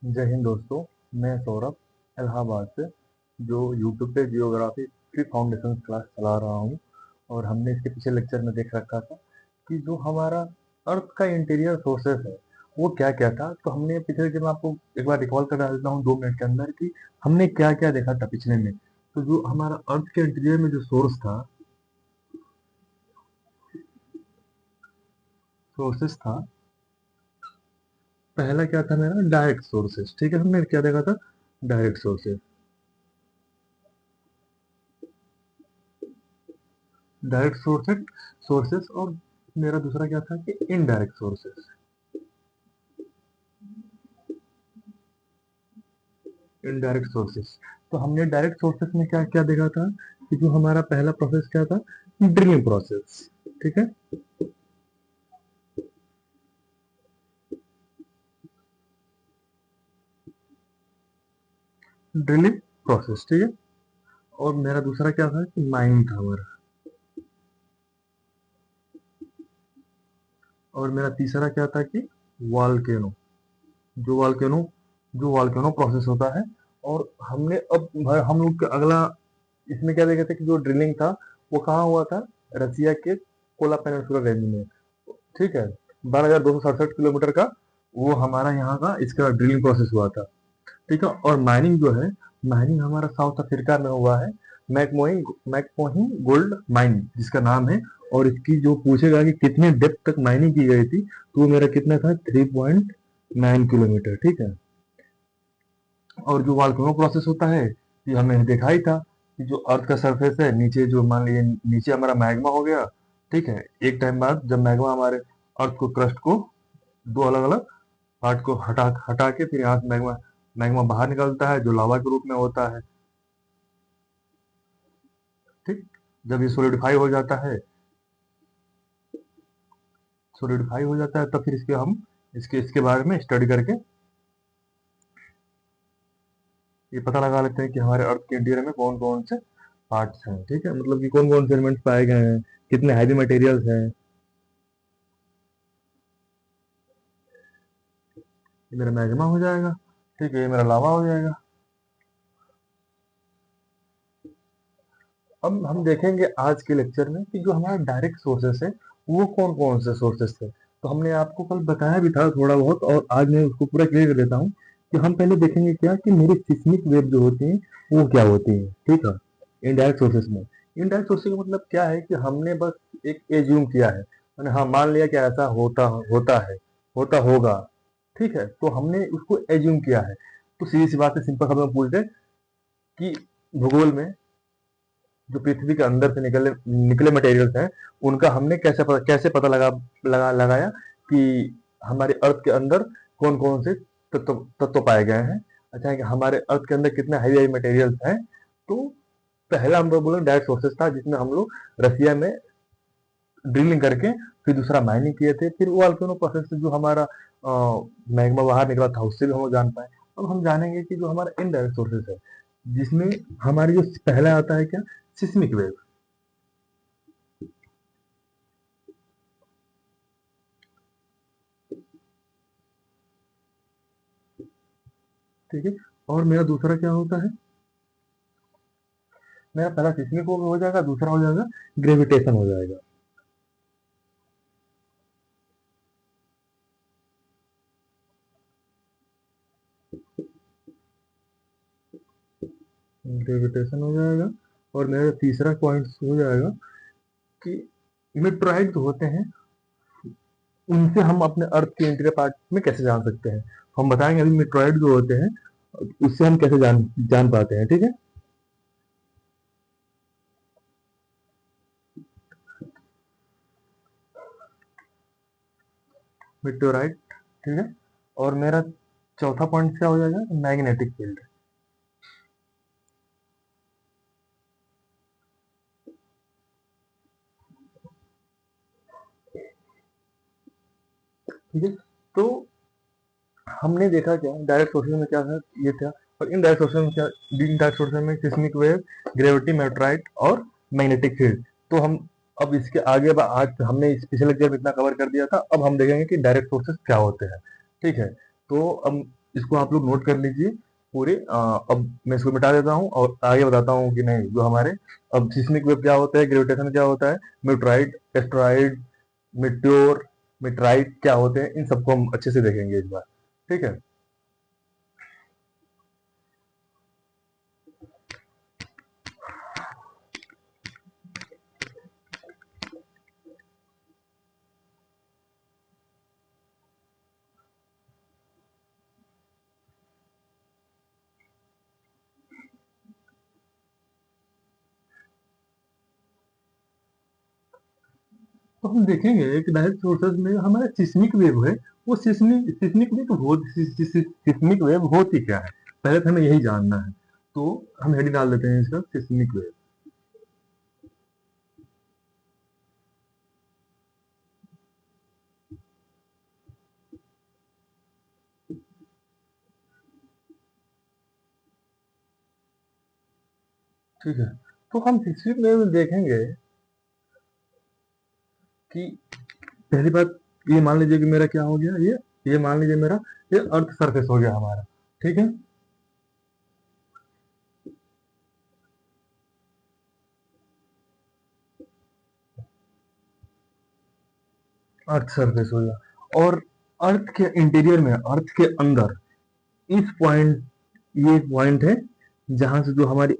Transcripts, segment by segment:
जय हिंद दोस्तों। मैं सौरभ इलाहाबाद से जो यूट्यूब पे जियोग्राफी की फाउंडेशन क्लास चला रहा हूँ। और हमने इसके पिछले लेक्चर में देख रखा था कि जो हमारा अर्थ का इंटीरियर सोर्सेस है वो क्या क्या था। तो हमने पिछले लेक्चर में आपको एक बार रिकॉल कर देता हूँ 2 मिनट के अंदर कि हमने क्या क्या देखा था पिछले में। तो जो हमारा अर्थ के इंटीरियर में जो सोर्सेस था, पहला क्या था मेरा डायरेक्ट सोर्सेस। ठीक है, हमने क्या देखा था, डायरेक्ट सोर्सेस। डायरेक्ट सोर्सेस और मेरा दूसरा क्या था कि इनडायरेक्ट सोर्सेस। इनडायरेक्ट सोर्सेस, तो हमने डायरेक्ट सोर्सेस में क्या क्या देखा था कि जो हमारा पहला प्रोसेस क्या था, ड्रिलिंग प्रोसेस। ठीक है, ड्रिलिंग प्रोसेस। ठीक है, और मेरा दूसरा क्या था कि माइनिंग था हमारा। और मेरा तीसरा क्या था कि वॉल्केनो। जो वॉल्केनो जो वॉल्केनो प्रोसेस होता है। और हमने अब हम लोग का अगला इसमें क्या देखा था कि जो ड्रिलिंग था वो कहाँ हुआ था, रसिया के कोला पेनिनसुला रेंज में। ठीक है, 12,267 किलोमीटर का वो हमारा यहाँ का इसका ड्रिलिंग प्रोसेस हुआ था। ठीक है, और माइनिंग जो है, माइनिंग हमारा साउथ अफ्रीका में हुआ है। मैकमोही गोल्ड माइन जिसका नाम है। और इसकी जो पूछेगा कि कितने डेप्थ तक माइनिंग की गई थी, तो वो मेरा कितना था, 3.9 किलोमीटर। ठीक है, और जो वॉल्केनो प्रोसेस होता है ये हमने देखा ही था कि जो अर्थ का सरफेस है, नीचे जो मान लीजिए नीचे हमारा मैग्मा हो गया। ठीक है, एक टाइम बाद जब मैग्मा हमारे अर्थ को क्रस्ट को दो अलग अलग पार्ट को हटा हटा के फिर यहाँ से मैग्मा मैग्मा बाहर निकलता है जो लावा के रूप में होता है। ठीक, जब ये सोलिडिफाई हो जाता है तब फिर इसके हम इसके इसके बारे में स्टडी करके ये पता लगा लेते हैं कि हमारे अर्थ के इंटीरियर में कौन कौन से पार्ट्स हैं। ठीक है, मतलब कि कौन कौन से एलिमेंट्स पाए गए हैं, कितने हैवी मटेरियल्स हैं। ये मेरा मैग्मा हो जाएगा। ठीक है, ये मेरा लावा हो जाएगा। अब हम देखेंगे आज के लेक्चर में कि जो हमारा डायरेक्ट सोर्सेस है वो कौन कौन से सोर्सेस थे। तो हमने आपको कल बताया भी था थोड़ा बहुत, और आज मैं उसको पूरा क्लियर कर देता हूँ कि हम पहले देखेंगे क्या कि मेरी सिस्मिक वेव जो होती है वो क्या होती है। ठीक है, इनडायरेक्ट सोर्सेस में, इनडायरेक्ट सोर्सेस का मतलब क्या है कि हमने बस एक एज्यूम किया है, मैंने हाँ मान लिया कि ऐसा होता होता है, होता होगा। ठीक है, तो हमने उसको एज्यूम किया है। तो सीधी सी बात है, सिंपल शब्दों में पूछते कि भूगोल में जो पृथ्वी के अंदर से निकले निकले मटेरियल्स हैं उनका हमने कैसे पता लगाया कि हमारे अर्थ के अंदर कौन कौन से तत्व पाए गए हैं। अच्छा है कि हमारे अर्थ के अंदर कितने हैवी हैवी मटेरियल्स हैं। तो पहला हम लोग बोले डायरेक्ट सोर्सेस था जिसमें हम लोग रसिया में ड्रिलिंग करके फिर दूसरा माइनिंग किए थे। फिर वॉल्केनो प्रोसेस से जो हमारा मैग्मा बाहर निकला था उससे भी हम लोग जान पाए। अब हम जानेंगे कि जो हमारा इनडायरेक्ट सोर्सेस है जिसमें हमारी जो पहला आता है क्या, सिस्मिक वेव। ठीक है, और मेरा दूसरा क्या होता है, मेरा पहला सिस्मिक हो जाएगा, दूसरा हो जाएगा ग्रेविटेशन हो जाएगा। ग्रेविटेशन हो जाएगा, और मेरा तीसरा पॉइंट हो जाएगा कि मेट्रोइड जो होते हैं उनसे हम अपने अर्थ के इंटीरियर पार्ट में कैसे जान सकते हैं। हम बताएंगे अभी मेट्रोइड जो होते हैं उससे हम कैसे जान जान पाते हैं। ठीक है, मेट्रोइड। ठीक है, और मेरा चौथा पॉइंट क्या हो जाएगा, मैग्नेटिक फील्ड। ठीक है, तो हमने देखा क्या डायरेक्ट सोर्सेज में क्या था, ये था। और इनडायरेक्ट सोर्सेज में क्या, इनडायरेक्ट सोर्सेज में सिस्मिक वेव, ग्रेविटी, मेट्राइट और मैग्नेटिक फील्ड। तो हम अब इसके आगे आज हमने इस पिछले लेक्चर में इतना कवर कर दिया था। अब हम देखेंगे कि डायरेक्ट सोर्सेज क्या होते हैं। ठीक है, तो अब इसको आप लोग नोट कर लीजिए पूरे। अब मैं इसको मिटा देता हूँ और आगे बताता हूँ कि नहीं जो हमारे अब सिस्मिक वेव क्या होता है, ग्रेविटेशन क्या होता है, मीटराइट, एस्ट्रॉइड, मिट्योर, मिटराइट क्या होते हैं, इन सबको हम अच्छे से देखेंगे इस बार। ठीक है। तो हम देखेंगे कि डायरेक्ट सोर्सेज में हमारा सिस्मिक वेव है, वो सिस्मिक वेव होती क्या है, पहले तो हमें यही जानना है। तो हम हेडिंग डाल देते हैं इसका, सिस्मिक वेव। ठीक है। तो हम सिस्मिक वेव में देखेंगे कि पहली बात, ये मान लीजिए कि मेरा क्या हो गया, ये मान लीजिए मेरा ये अर्थ सरफेस हो गया हमारा। ठीक है। अर्थ सरफेस हो गया, और अर्थ के इंटीरियर में, अर्थ के अंदर, इस पॉइंट, ये पॉइंट है जहां से जो हमारी,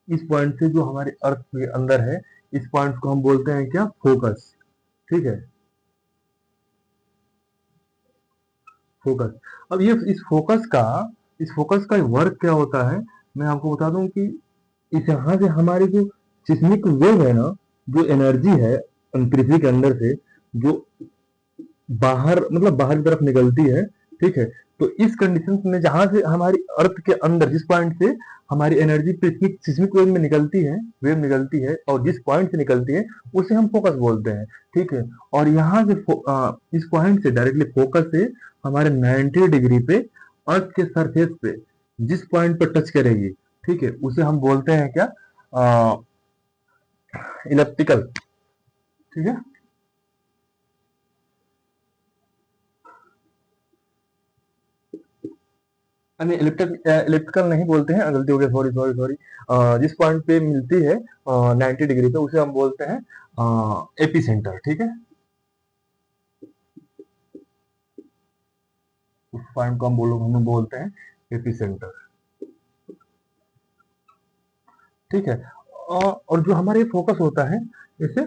इस पॉइंट से जो हमारे अर्थ के अंदर है, इस पॉइंट को हम बोलते हैं क्या, फोकस। ठीक है, फोकस। अब ये इस फोकस का वर्क क्या होता है, मैं आपको बता दूं कि इस यहाँ से हमारी जो सिस्मिक वेव है ना, जो एनर्जी है पृथ्वी के अंदर से जो बाहर, मतलब बाहर की तरफ निकलती है। ठीक है। तो इस कंडीशन में जहां से हमारी अर्थ के अंदर, जिस पॉइंट से हमारी एनर्जी सिस्मिक वेव में निकलती है, वेव निकलती है, और जिस पॉइंट से निकलती है उसे हम फोकस बोलते हैं। ठीक है। और यहाँ से इस पॉइंट से डायरेक्टली फोकस से हमारे 90 डिग्री पे अर्थ के सरफेस पे जिस पॉइंट पर टच करेगी, ठीक है, उसे हम बोलते हैं क्या, इलेप्टिकल। ठीक है। नहीं, इलेक्ट्रिकल नहीं बोलते हैं, गलती हो गया, सॉरी सॉरी सॉरी। जिस पॉइंट पे मिलती है 90 डिग्री पे, उसे हम बोलते हैं एपी सेंटर। ठीक है। उस पॉइंट को हम बोलते हैं एपी सेंटर। ठीक है। और जो हमारे फोकस होता है, जैसे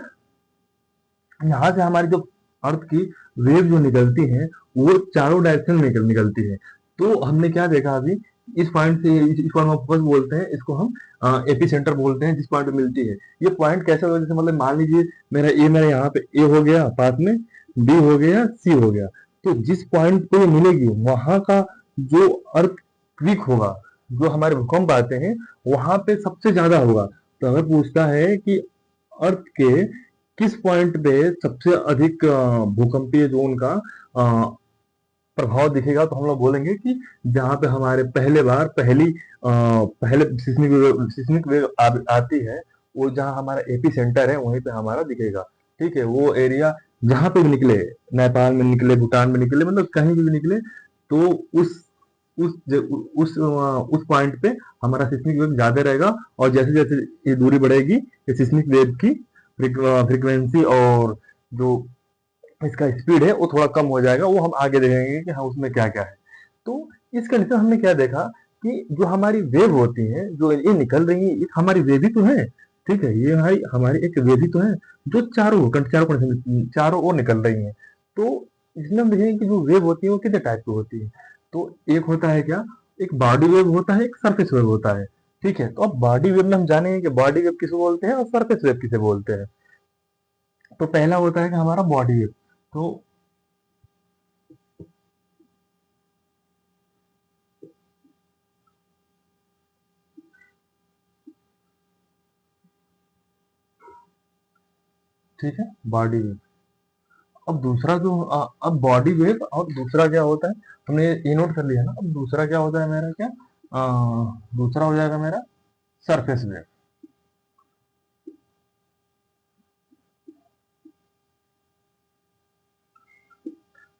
यहाँ से हमारी जो अर्थ की वेव जो निकलती है, वो चारों डायरेक्शन में निकलती है। तो हमने क्या देखा अभी, इस पॉइंट से, इस पॉइंट को फोकस बोलते हैं, इसको हम एपी सेंटर बोलते हैं, जिस पॉइंट पे मिलती है। ये पॉइंट कैसे होगा, जैसे मतलब मान लीजिए मेरा यहाँ पे ए हो गया, पास में बी हो गया, सी हो गया। तो जिस पॉइंट पे ये मिलेगी, वहां का जो अर्थ क्विक होगा, जो हमारे भूकंप आते हैं, वहां पे सबसे ज्यादा होगा। तो अगर पूछता है कि अर्थ के किस पॉइंट पे सबसे अधिक भूकंपीय जोन का प्रभाव दिखेगा, तो हम लोग बोलेंगे कि जहां पे हमारे पहले सिस्मिक वेव आती है, वो जहां हमारा एपी सेंटर है वहीं पे हमारा दिखेगा। ठीक है। वो एरिया जहां पे भी निकले, नेपाल में निकले, भूटान में निकले, मतलब कहीं भी निकले, तो उस पॉइंट पे हमारा सिस्मिक वेव ज्यादा रहेगा। और जैसे जैसे ये दूरी बढ़ेगी, ये सिस्मिक वेव की फ्रीक्वेंसी और जो इसका स्पीड है वो थोड़ा कम हो जाएगा। वो हम आगे देखेंगे कि हाँ उसमें क्या क्या है। तो इस कंडीशन हमने क्या देखा कि जो हमारी वेव होती है, जो ये निकल रही है, ये हमारी वेव ही तो है। ठीक है, ये हमारी एक वेव ही तो है, जो चारों ओर निकल रही है। तो इसमें हम देखेंगे कि जो वेव होती है वो कितने टाइप की होती है। तो एक होता है क्या, एक बॉडी वेव होता है, एक सरफेस वेव होता है। ठीक है। तो अब बॉडी वेव में हम जानेंगे कि बॉडी वेव किसे बोलते हैं और सरफेस वेव किसे बोलते हैं। तो पहला होता है कि हमारा बॉडी वेव। तो ठीक है, बॉडी वेव। अब दूसरा जो अब बॉडी वेव और दूसरा क्या होता है, हमने ये नोट कर लिया ना। अब दूसरा क्या होता है मेरा, क्या दूसरा हो जाएगा मेरा सरफेस वेव।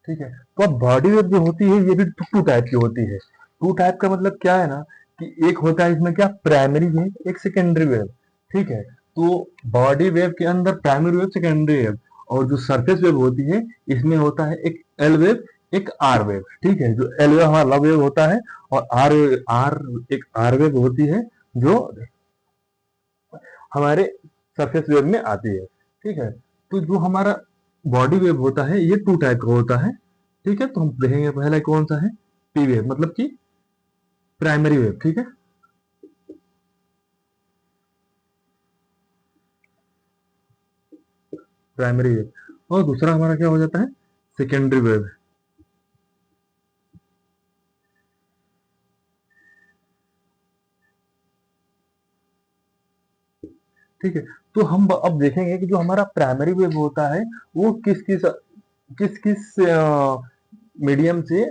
ठीक है। तो अब बॉडी वेव जो होती है ये भी टू टाइप की होती है। टू टाइप का मतलब क्या है ना, कि एक होता है इसमें क्या, प्राइमरी वेव, एक सेकेंडरी वेव। ठीक है। तो बॉडी वेव के अंदर प्राइमरी वेव, सेकेंडरी वेव, और जो सरफेस वेव होती है इसमें होता है एक एल वेव, एक आर वेव। ठीक है। जो एल वेव हमारा लव वेव होता है, और आर एक आर वेव होती है जो हमारे सरफेस वेव में आती है। ठीक है। तो जो हमारा बॉडी वेव होता है ये टू टाइप का होता है। ठीक है। तो हम देखेंगे पहला कौन सा है, पी वेव, मतलब कि प्राइमरी वेव। ठीक है। Primary wave. और दूसरा हमारा क्या हो जाता है, सेकेंडरी वेव। ठीक है। तो हम अब देखेंगे कि जो हमारा प्राइमरी वेव होता है वो किस किस मीडियम से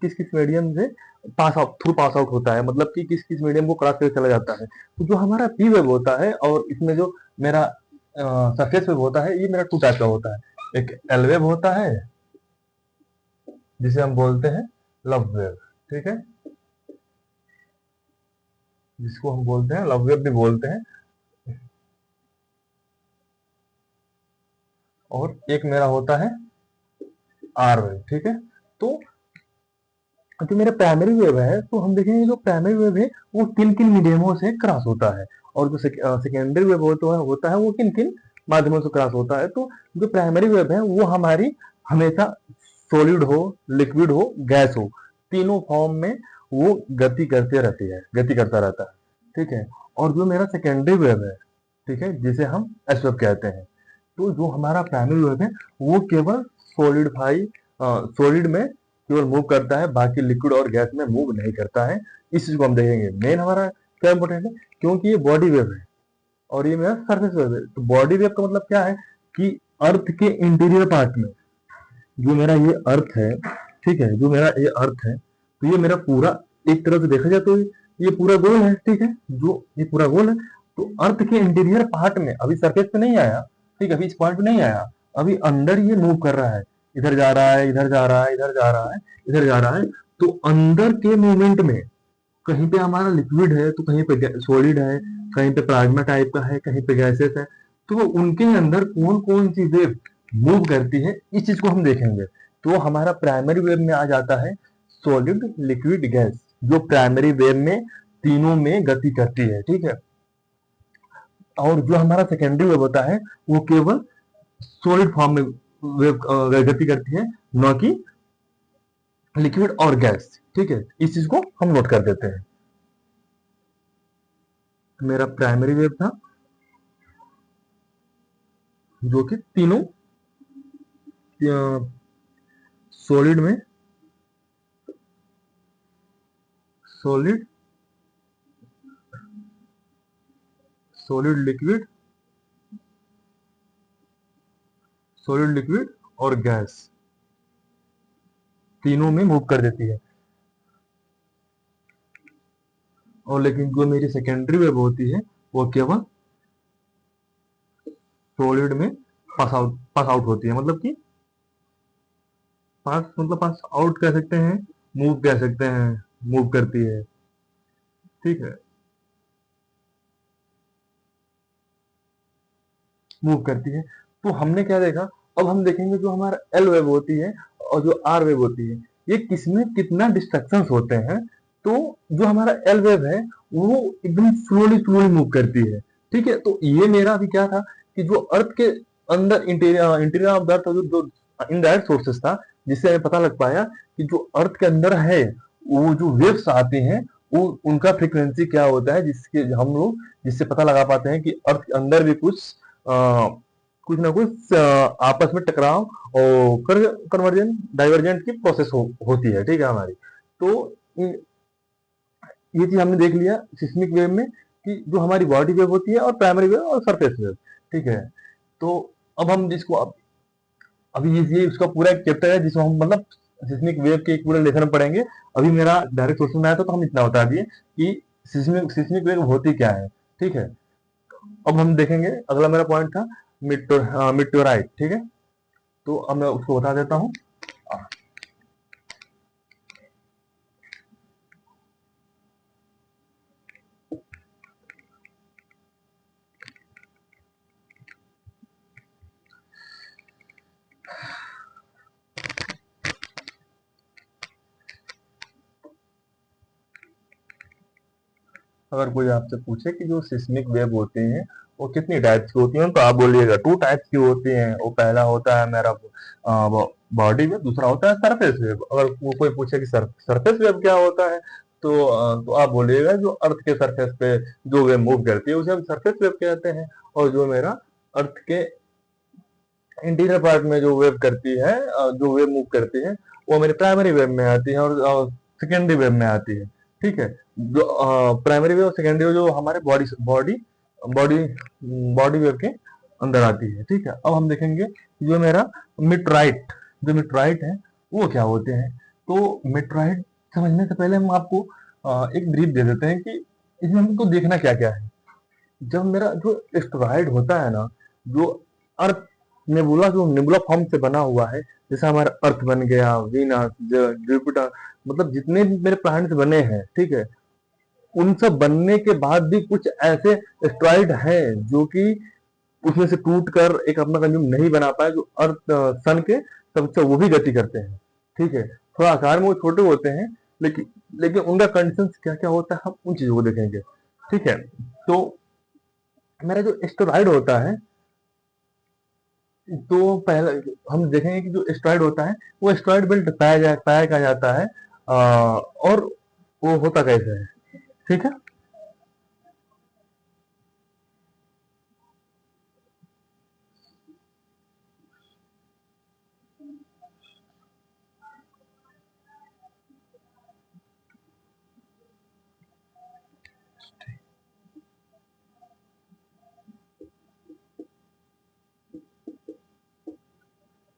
किस किस मीडियम से पास आउट होता है, मतलब कि किस किस मीडियम को क्रॉस करके चला जाता है। तो जो हमारा पी वेव होता है और इसमें जो मेरा सरफेस वेव होता है, ये मेरा टू टाइप का होता है। एक एल वेव होता है जिसे हम बोलते हैं लव वेव। ठीक है। जिसको हम बोलते हैं लव वेव भी बोलते हैं। और एक मेरा होता है आर वेव। ठीक है। तो जो मेरा प्राइमरी वेव है, तो हम देखेंगे जो प्राइमरी वेव है वो किन किन मीडियमों से क्रॉस होता है, और जो सेकेंडरी वेव होता है वो किन किन माध्यमों से क्रॉस होता है। तो जो प्राइमरी वेव है वो हमारी हमेशा सॉलिड हो, लिक्विड हो, गैस हो, तीनों फॉर्म में वो गति करता रहता है। ठीक है। और जो मेरा सेकेंडरी वेव है, ठीक है, जिसे हम एस वेव कहते हैं, तो जो हमारा प्राइमरी वेव है वो केवल सॉलिड में केवल मूव करता है, बाकी लिक्विड और गैस में मूव नहीं करता है। इस चीज को हम देखेंगे। मेन हमारा क्या इंपॉर्टेंट है, क्योंकि ये बॉडी वेव है और ये मेरा सरफेस वेव है। तो बॉडी वेव का मतलब क्या है कि अर्थ के इंटीरियर पार्ट में जो मेरा ये अर्थ है, ठीक है, जो मेरा ये अर्थ है, तो ये मेरा पूरा एक तरह से देखा जाए तो ये पूरा गोल है। ठीक है। जो ये पूरा गोल है, तो अर्थ के इंटीरियर पार्ट में, अभी सरफेस पे नहीं आया, ठीक है, अभी इस पॉइंट पे नहीं आया, अभी अंदर ये मूव कर रहा है, इधर जा रहा है, इधर जा रहा है, इधर जा रहा है, इधर जा रहा है। तो अंदर के मूवमेंट में कहीं पे हमारा लिक्विड है, तो कहीं पे सॉलिड है, कहीं पे प्लाज्मा टाइप का है, कहीं पे गैसेस है। तो उनके अंदर कौन कौन सी वेव मूव करती है, इस चीज को हम देखेंगे। तो हमारा प्राइमरी वेव में आ जाता है सॉलिड, लिक्विड, गैस, जो प्राइमरी वेव में तीनों में गति करती है। ठीक है। और जो हमारा सेकेंडरी वेव होता है वो केवल सॉलिड फॉर्म में वेव गति करती है, न कि लिक्विड और गैस। ठीक है। इस चीज को हम नोट कर देते हैं। मेरा प्राइमरी वेव था जो कि तीनों सॉलिड में, solid, solid liquid, solid liquid और गैस, तीनों में मूव कर देती है। और लेकिन जो मेरी सेकेंडरी वेव होती है वो केवल सॉलिड में पास आउट होती है, मतलब कि पास आउट कह सकते हैं, मूव कह सकते हैं, मूव करती है। ठीक है। मूव करती है। तो हमने क्या देखा, अब हम देखेंगे जो हमारा एल वेव होती है और जो आर वेव होती है, ये किसमें कितना डिस्ट्रक्शन होते हैं। तो जो हमारा एल वेव है वो एकदम स्लोली स्लोली मूव करती है। ठीक है। तो ये मेरा अभी क्या था कि जो अर्थ के अंदर इंटीरियर ऑफ अर्थ जो इनडायरेक्ट सोर्सेस था, जिससे हमें पता लग पाया कि जो अर्थ के अंदर है वो जो वेव्स आते हैं वो उनका फ्रीक्वेंसी क्या होता है, जिसके हम लोग जिससे पता लगा पाते हैं कि अर्थ के अंदर भी कुछ ना कुछ आपस में टकराव और कन्वर्जन डाइवर्जेंट की प्रोसेस होती है। ठीक है हमारी। तो ये चीज हमने देख लिया सिस्मिक वेव में कि जो हमारी बॉडी वेव होती है और प्राइमरी वेव और सरफेस वेव। ठीक है। तो अब हम जिसको अभी ये उसका पूरा एक चैप्टर है जिसमें हम मतलब सिस्मिक वेव के एक पूरा लेसन पढ़ेंगे। अभी मेरा डायरेक्ट क्वेश्चन में आया था तो हम इतना बता दिए कि सिस्मिक वेव होती क्या है। ठीक है। अब हम देखेंगे, अगला मेरा पॉइंट था मिट्योराइट। ठीक है। तो अब मैं उसको बता देता हूँ। अगर कोई आपसे पूछे कि जो सिस्मिक वेव होते हैं वो कितनी टाइप्स की होती हैं, तो आप बोलिएगा टू टाइप्स की होती हैं। वो पहला होता है मेरा बॉडी वेव, दूसरा होता है सरफेस वेव। अगर वो कोई पूछे कि सरफेस वेव क्या होता है, तो आप बोलिएगा जो अर्थ के सरफेस पे जो वेव मूव करती है उसे हम सरफेस वेव कहते हैं। और जो मेरा अर्थ के इंटीरियर पार्ट में जो वेव करती है, जो वेव मूव करती है, वो मेरी प्राइमरी वेव में आती है और सेकेंडरी वेव में आती है। ठीक है, जो प्राइमरी वेव और सेकेंडरी वेव जो हमारे body body body body wave के अंदर आती है। ठीक है, अब हम देखेंगे जो मेरा मिटराइट, जो मिटराइट है वो क्या होते हैं। तो मिटराइट समझने से पहले हम आपको एक ब्रीफ दे देते हैं कि इसमें हमको देखना क्या क्या है। जब मेरा जो एस्टेरॉयड होता है ना, जो अर्थ नेबुला, जो नेबुला फॉर्म से बना हुआ है, जैसे हमारा अर्थ बन गया, वीनस, जुपिटर, मतलब जितने भी मेरे प्लैनेट्स बने हैं, ठीक है, उन सब बनने के बाद भी कुछ ऐसे एस्टेरॉयड हैं जो कि उसमें से टूट कर एक अपना कंज्यूम नहीं बना पाए, जो अर्थ सन के सबसे वो भी गति करते हैं। ठीक है, थोड़ा आकार में वो छोटे होते हैं, लेकिन लेकिन उनका कंडीशन क्या क्या होता है हम उन चीजों को देखेंगे। ठीक है, तो मेरा जो एस्टेरॉयड होता है, तो पहले हम देखेंगे कि जो एस्टेरॉयड होता है वो एस्टेरॉयड बेल्ट पाया जाता है। और वो होता कैसे है, ठीक है।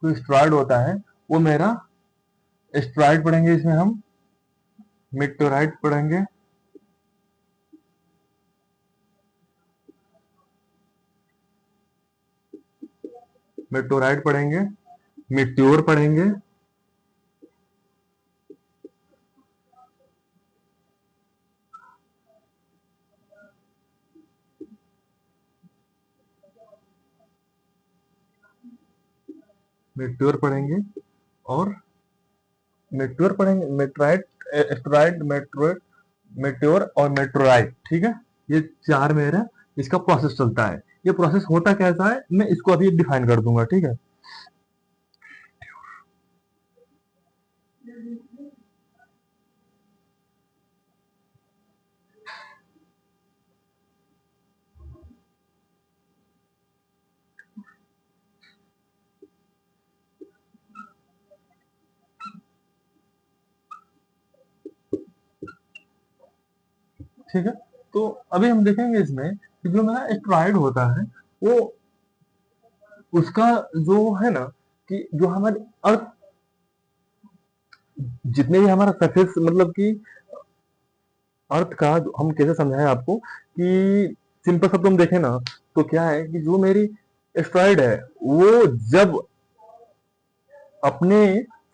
जो एस्टेरॉयड होता है वो मेरा एस्टेरॉयड पढ़ेंगे, इसमें हम मेटोराइड पढ़ेंगे, मेटोराइड पढ़ेंगे, मिट्योर पढ़ेंगे, मेट्योर पढ़ेंगे और मेट्योर पढ़ेंगे, मेट्राइड, एस्टेरॉयड, मेट्रोइड, मेट्योर और मेट्रोराइड। ठीक है, ये चार मेरा इसका प्रोसेस चलता है। ये प्रोसेस होता कैसा है मैं इसको अभी डिफाइन कर दूंगा। ठीक है, ठीक है, तो अभी हम देखेंगे इसमें कि जो मेरा एस्टेरॉयड होता है वो उसका जो है ना, कि जो हमारे अर्थ, जितने भी हमारा सरफेस, मतलब कि अर्थ का हम कैसे समझाएं आपको कि सिंपल शब्द हम देखें ना, तो क्या है कि जो मेरी एस्ट्रॉइड है वो जब अपने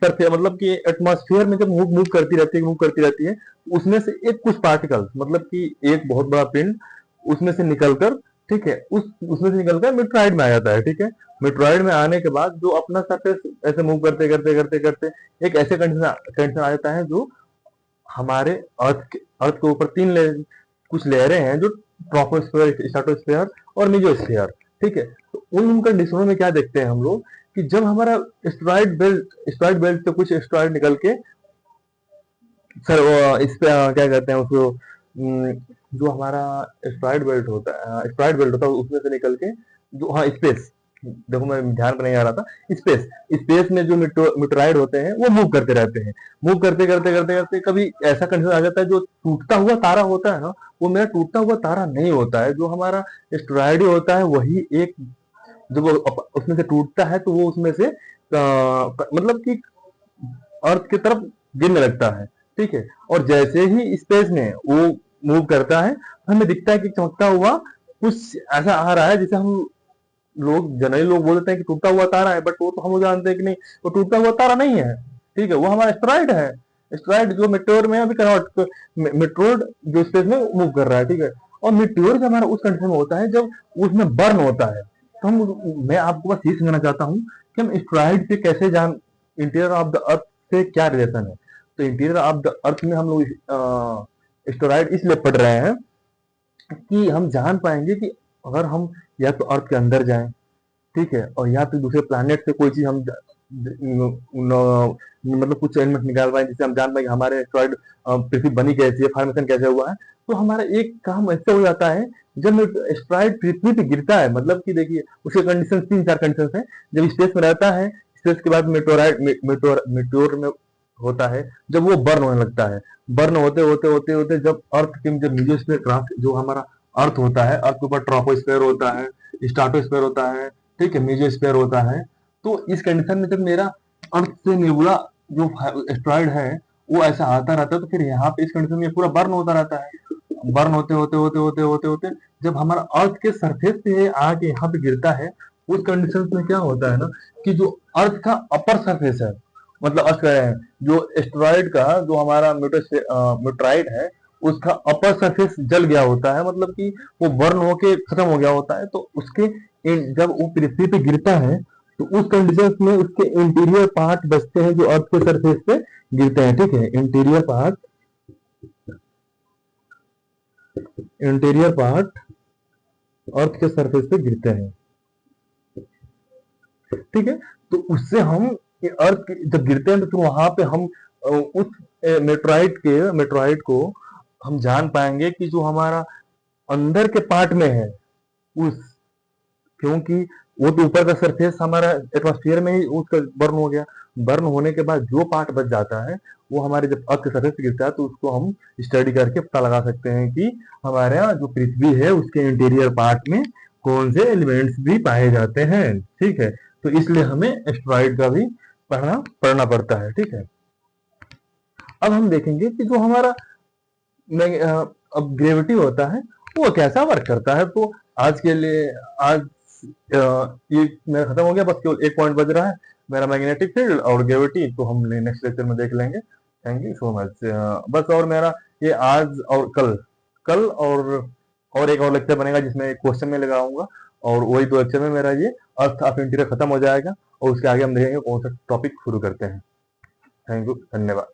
सरफेस, मतलब कि एटमॉस्फेयर में जब मूव करती रहती है, उसमें से एक कुछ पार्टिकल, मतलब कि एक बहुत बड़ा पिंड उसमें से निकलकर, ठीक है, उस उसमें से निकलकर मेट्रॉइड में आ जाता है। ठीक है, मेट्रॉइड में आने के बाद जो अपना सरफेस ऐसे मूव करते करते करते करते एक ऐसे कंडीशन आ जाता है जो हमारे अर्थ के ऊपर तीन कुछ लेयरें हैं, जो ट्रोपोस्फेयर, स्ट्रेटोस्फेयर और मेसोस्फेयर। ठीक है, तो उन कंडीशनों में क्या देखते हैं हम लोग कि जब हमारा एस्टेरॉयड बेल्ट से कुछ एस्टेरॉयड निकल के सर इस पे क्या कहते हैं उसको, जो हमारा एस्टेरॉयड बेल्ट होता है उसमें से निकल के जो, हाँ, स्पेस, देखो मैं ध्यान पर नहीं आ रहा था, स्पेस, स्पेस में जो मिटराइड होते हैं वो मूव करते रहते हैं। मूव करते करते करते करते कभी ऐसा कंडीशन आ जाता है जो टूटता हुआ तारा होता है ना, वो मेरा टूटता हुआ तारा नहीं होता है, जो हमारा एस्टेरॉयड ही होता है वही एक, जब वो उसमें से टूटता है तो वो उसमें से मतलब कि अर्थ की तरफ गिरने लगता है। ठीक है, और जैसे ही स्पेस में वो मूव करता है, हमें दिखता है कि चमकता हुआ कुछ ऐसा आ रहा है जिसे हम लोग जनरली लोग बोलते हैं कि टूटा हुआ तारा है, बट वो तो हम जानते हैं कि नहीं, वो टूटा हुआ तारा नहीं है। ठीक है, वो हमारा एस्टेरॉइड है। एस्टेरॉइड जो मेटेओर में अभी कन्वर्ट, मेटेओर जो स्पेस में मूव कर रहा है। ठीक है, और मेटेओर जो हमारा उस कंडीशन में होता है जब उसमें बर्न होता है। तो हम, मैं आपको बस ये समझाना चाहता हूँ कि हम एस्टेरॉइड से कैसे जान, इंटीरियर ऑफ द अर्थ से क्या रिलेशन है। तो इंटीरियर ऑफ द अर्थ में हम लोग एस्टेरॉइड इसलिए पढ़ रहे हैं कि हम जान पाएंगे कि अगर हम या तो अर्थ के अंदर जाएं, ठीक है, और या फिर दूसरे प्लैनेट से कोई चीज हम मतलब कुछ एलिमेंट निकाल पाए जिससे हम जान पाए कि हमारे एस्टेरॉइड पृथ्वी बनी कैसी है, फॉर्मेशन कैसे हुआ है। तो हमारा एक काम ऐसे हो जाता है, जब एस्टेरॉइड पृथ्वी पे गिरता है, मतलब कि देखिए उसके कंडीशन, तीन चार कंडीशन है। जब स्पेस में रहता है, स्पेस के बाद मेटोर में होता है, जब वो बर्न होने लगता है, बर्न होते होते होते होते जब अर्थ के, जब मीडियोस्फीयर, जो हमारा अर्थ होता है, अर्थ के ऊपर ट्रोपोस्फीयर होता है, स्ट्राटोस्फीयर होता है, ठीक है, मेसोस्फीयर होता है। तो इस कंडीशन में जब मेरा अर्थ से नेबुला जो एस्टेरॉइड है वो ऐसा आता रहता है, तो फिर यहाँ पे इस कंडीशन में पूरा बर्न होता रहता है। बर्न होते होते होते होते होते होते जब हमारा अर्थ के सरफेस पे आके यहाँ पे गिरता है, उस कंडीशन में क्या होता है ना, कि जो अर्थ का अपर सरफेस है, मतलब अर्थ का जो एस्टेरॉइड का जो हमारा मेट्राइड है, उसका अपर सरफेस जल गया होता है, मतलब कि वो बर्न होके खत्म हो गया होता है। तो उसके जब वो पृथ्वी पे गिरता है, तो उस कंडीशन में उसके इंटीरियर पार्ट बचते हैं जो अर्थ के सरफेस पे गिरते हैं। ठीक है, इंटीरियर पार्ट अर्थ के सरफेस पे गिरते हैं। ठीक है, तो उससे हम अर्थ जब गिरते हैं तो फिर वहां पे हम उस मेट्रोइड को हम जान पाएंगे कि जो हमारा अंदर के पार्ट में है उस, क्योंकि वो तो ऊपर का सरफेस हमारा एटमॉस्फेयर में ही उसका बर्न हो गया। बर्न होने के बाद जो पार्ट बच जाता है वो हमारे जब अर्थ के सरफेस पे गिरता है, तो उसको हम स्टडी करके पता लगा सकते हैं कि हमारे यहाँ जो पृथ्वी है उसके इंटीरियर पार्ट में कौन से एलिमेंट्स भी पाए जाते हैं। ठीक है, तो इसलिए हमें एस्टेरॉइड का भी पढ़ना पड़ता है। ठीक है, अब हम देखेंगे कि जो हमारा अब ग्रेविटी होता है वो कैसा वर्क करता है। तो आज के लिए, आज ये मेरा खत्म हो गया, बस केवल एक पॉइंट बच रहा है, मेरा मैग्नेटिक फील्ड और ग्रेविटी, तो हम नेक्स्ट लेक्चर में देख लेंगे। Thank you so much. बस, और मेरा ये आज और कल, कल और एक और लेक्चर बनेगा जिसमें एक क्वेश्चन में लगाऊंगा, और वही दो लेक्चर में मेरा ये अर्थ ऑफ इंटीरियर खत्म हो जाएगा, और उसके आगे हम देखेंगे कौन सा टॉपिक शुरू करते हैं। थैंक यू, धन्यवाद।